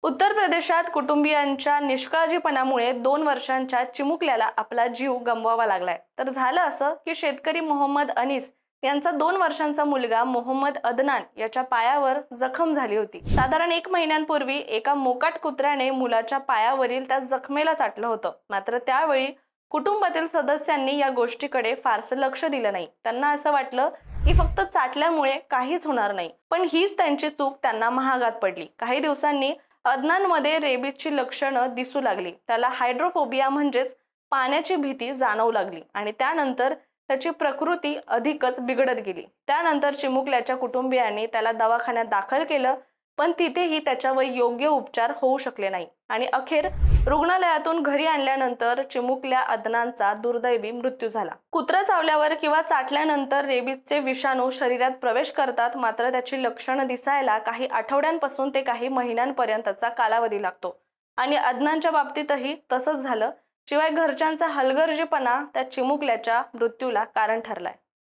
उत्तर प्रदेशात कुटुंबियांच्या निष्काळजीपणामुळे 2 वर्षांच्या चिमुकल्याला आपला जीव गमवावा लागलाय। तर झालं असं की शेतकरी मोहम्मद अनीस यांचा 2 वर्षांचा मुलगा मोहम्मद अदनान याच्या पायावर जखम झाली होती। साधारण 1 महिन्यांपूर्वी एका मोकाट कुत्र्याने मुलाच्या पायावरील त्या जखमेला चाटलं होतं। मात्र त्यावेळी कुटुंबातील सदस्यांनी या गोष्टीकडे फारसं लक्ष दिलं नाही। त्यांना असं वाटलं की फक्त चाटल्यामुळे काहीच होणार नाही, पण हीच त्यांची चूक त्यांना महागात पडली। काही दिवसांनी अदनानमध्ये रेबीजची लक्षणं दिसू लागली। त्याला हायड्रोफोबिया म्हणजेच पाण्याची भीती जाणवू लागली आणि त्यानंतर त्याची प्रकृती अधिकच बिघडत गेली। त्यानंतर चिमुकल्याच्या कुटुंबियांनी त्याला दवाखान्यात दाखल केलं, पण तिथेही त्याच्यावर योग्य उपचार होऊ शकले नाही आणि अखेर रुग्णालयातून घरी आणल्यानंतर चिमुकल्या अदनानचा दुर्दैवी मृत्यू झाला। कुत्रा चावल्यावर किंवा चाटल्यानंतर रेबीजचे विषाणू शरीरात प्रवेश करतात, मात्र त्याची लक्षणं दिसायला काही आठवड्यांपासून ते काही महिन्यांपर्यंतचा कालावधी लागतो आणि अदनानच्या बाबतीतही तसंच झालं। शिवाय घरच्यांचा हलगर्जीपणा त्या चिमुकल्याच्या मृत्यूला कारण ठरलाय।